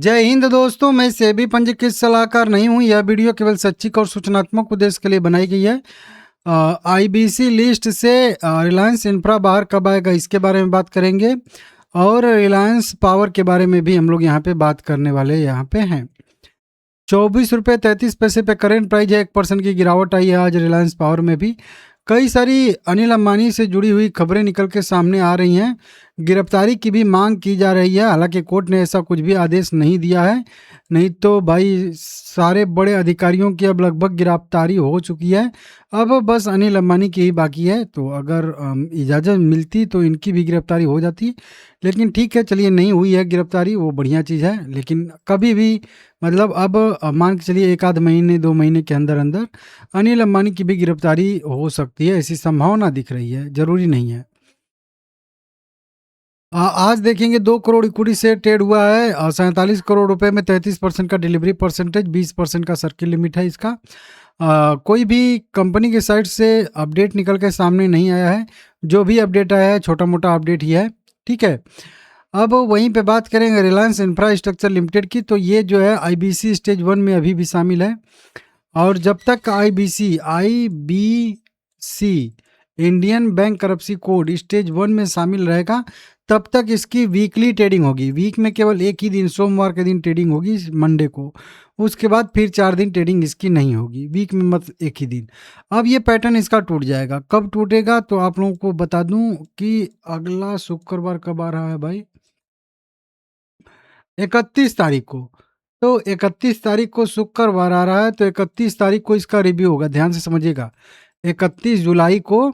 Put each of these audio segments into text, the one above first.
जय हिंद दोस्तों, मैं सेबी पंजीकृत सलाहकार नहीं हूं। यह वीडियो केवल शैक्षिक और सूचनात्मक उद्देश्य के लिए बनाई गई है। आईबीसी लिस्ट से रिलायंस इंफ्रा बाहर कब आएगा इसके बारे में बात करेंगे और रिलायंस पावर के बारे में भी हम लोग यहाँ पे बात करने वाले यहाँ पे हैं। 24 रुपये 33 पैसे पे करेंट प्राइस है। 1% की गिरावट आई है आज रिलायंस पावर में भी। कई सारी अनिल अंबानी से जुड़ी हुई खबरें निकल के सामने आ रही हैं। गिरफ्तारी की भी मांग की जा रही है, हालांकि कोर्ट ने ऐसा कुछ भी आदेश नहीं दिया है। नहीं तो भाई सारे बड़े अधिकारियों की अब लगभग गिरफ्तारी हो चुकी है। अब बस अनिल अंबानी की ही बाकी है। तो अगर इजाज़त मिलती तो इनकी भी गिरफ्तारी हो जाती, लेकिन ठीक है, चलिए नहीं हुई है गिरफ्तारी, वो बढ़िया चीज़ है। लेकिन कभी भी मतलब अब मान के चलिए 1 आध महीने 2 महीने के अंदर अंदर अनिल अंबानी की भी गिरफ्तारी हो सकती है, ऐसी संभावना दिख रही है, ज़रूरी नहीं है। आज देखेंगे 2 करोड़ इक्विटी शेयर ट्रेड हुआ है। 47 करोड़ रुपए में 33% का डिलीवरी परसेंटेज, 20% का सर्किल लिमिट है इसका। कोई भी कंपनी के साइड से अपडेट निकल के सामने नहीं आया है। जो भी अपडेट आया है छोटा मोटा अपडेट ही है, ठीक है। अब वहीं पे बात करेंगे रिलायंस इंफ्रास्ट्रक्चर लिमिटेड की, तो ये जो है आईबीसी स्टेज 1 में अभी भी शामिल है। और जब तक IBC Indian bank करप्सी code stage 1 में शामिल रहेगा, तब तक इसकी वीकली ट्रेडिंग होगी। वीक में केवल एक ही दिन, सोमवार के दिन ट्रेडिंग होगी, मंडे को। उसके बाद फिर 4 दिन ट्रेडिंग इसकी नहीं होगी, वीक में मत एक ही दिन। अब ये पैटर्न इसका टूट जाएगा। कब टूटेगा तो आप लोगों को बता दूं कि अगला शुक्रवार कब आ रहा है भाई, 31 तारीख को। तो 31 तारीख को शुक्रवार आ रहा है, तो 31 तारीख को इसका रिव्यू होगा। ध्यान से समझिएगा, 31 जुलाई को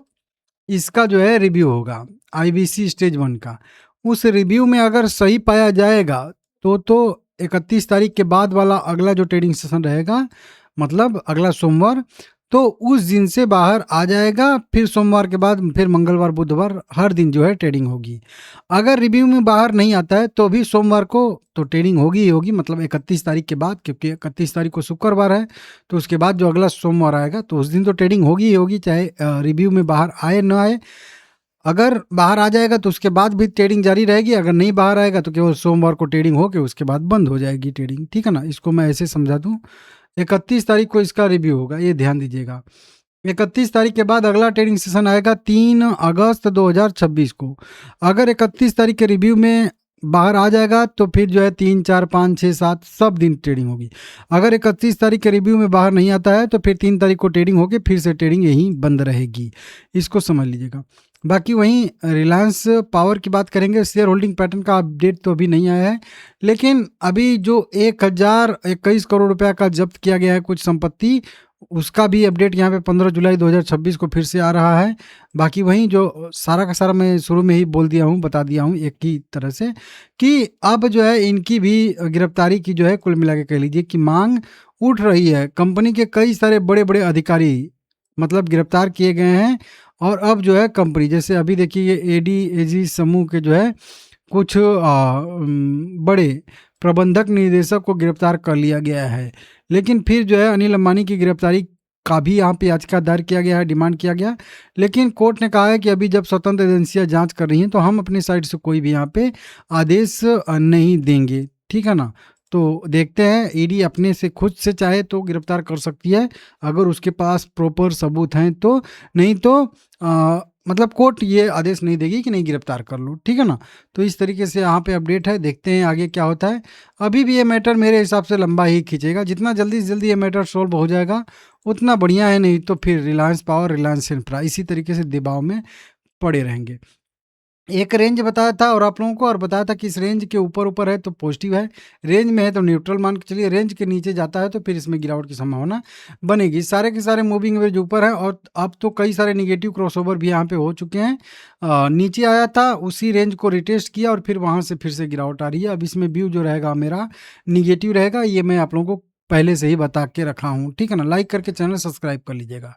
इसका जो है रिव्यू होगा आईबीसी स्टेज 1 का। उस रिव्यू में अगर सही पाया जाएगा तो 31 तारीख के बाद वाला अगला जो ट्रेडिंग सेशन रहेगा, मतलब अगला सोमवार, तो उस दिन से बाहर आ जाएगा। फिर सोमवार के बाद फिर मंगलवार बुधवार हर दिन जो है ट्रेडिंग होगी। अगर रिव्यू में बाहर नहीं आता है तो भी सोमवार को तो ट्रेडिंग होगी ही होगी, मतलब 31 तारीख के बाद, क्योंकि 31 तारीख को शुक्रवार है। तो उसके बाद जो अगला सोमवार आएगा तो उस दिन तो ट्रेडिंग होगी ही होगी, चाहे रिव्यू में बाहर आए ना आए। अगर बाहर आ जाएगा तो उसके बाद भी ट्रेडिंग जारी रहेगी। अगर नहीं बाहर आएगा तो केवल सोमवार को ट्रेडिंग हो के उसके बाद बंद हो जाएगी ट्रेडिंग, ठीक है ना। इसको मैं ऐसे समझा दूँ। 31 तारीख को इसका रिव्यू होगा, ये ध्यान दीजिएगा। 31 तारीख के बाद अगला ट्रेडिंग सेशन आएगा 3 अगस्त 2026 को। अगर 31 तारीख के रिव्यू में बाहर आ जाएगा तो फिर जो है 3 4 5 6 7 सब दिन ट्रेडिंग होगी। अगर 31 तारीख के रिव्यू में बाहर नहीं आता है तो फिर 3 तारीख को ट्रेडिंग होगी, फिर से ट्रेडिंग यहीं बंद रहेगी। इसको समझ लीजिएगा। बाकी वहीं रिलायंस पावर की बात करेंगे। शेयर होल्डिंग पैटर्न का अपडेट तो अभी नहीं आया है, लेकिन अभी जो 1021 करोड़ रुपया का जब्त किया गया है कुछ संपत्ति, उसका भी अपडेट यहाँ पे 15 जुलाई 2026 को फिर से आ रहा है। बाकी वहीं जो सारा का सारा मैं शुरू में ही बोल दिया हूँ, बता दिया हूँ एक ही तरह से, कि अब जो है इनकी भी गिरफ्तारी की जो है कुल मिला के कह लीजिए कि मांग उठ रही है। कंपनी के कई सारे बड़े बड़े अधिकारी मतलब गिरफ्तार किए गए हैं। और अब जो है कंपनी, जैसे अभी देखिए ये एडीएजी समूह के जो है कुछ बड़े प्रबंधक निदेशक को गिरफ्तार कर लिया गया है। लेकिन फिर जो है अनिल अंबानी की गिरफ्तारी का भी यहाँ पे याचिका दायर किया गया है, डिमांड किया गया। लेकिन कोर्ट ने कहा है कि अभी जब स्वतंत्र एजेंसियां जांच कर रही हैं तो हम अपनी साइड से कोई भी यहाँ पे आदेश नहीं देंगे, ठीक है ना। तो देखते हैं, ईडी अपने से खुद से चाहे तो गिरफ्तार कर सकती है अगर उसके पास प्रॉपर सबूत हैं तो। नहीं तो मतलब कोर्ट ये आदेश नहीं देगी कि नहीं गिरफ्तार कर लो, ठीक है ना। तो इस तरीके से यहाँ पे अपडेट है, देखते हैं आगे क्या होता है। अभी भी ये मैटर मेरे हिसाब से लंबा ही खींचेगा। जितना जल्दी से जल्दी ये मैटर सोल्व हो जाएगा उतना बढ़िया है, नहीं तो फिर रिलायंस पावर, रिलायंस इंफ्रा इसी तरीके से दबाव में पड़े रहेंगे। एक रेंज बताया था और आप लोगों को, और बताया था कि इस रेंज के ऊपर ऊपर है तो पॉजिटिव है, रेंज में है तो न्यूट्रल मान के चलिए। रेंज के नीचे जाता है तो फिर इसमें गिरावट की संभावना बनेगी। सारे के सारे मूविंग एवरेज ऊपर है और अब तो कई सारे निगेटिव क्रॉसओवर भी यहाँ पे हो चुके हैं। नीचे आया था, उसी रेंज को रिटेस्ट किया और फिर वहाँ से फिर से गिरावट आ रही है। अब इसमें व्यू जो रहेगा मेरा निगेटिव रहेगा, ये मैं आप लोगों को पहले से ही बता के रखा हूँ, ठीक है ना। लाइक करके चैनल सब्सक्राइब कर लीजिएगा।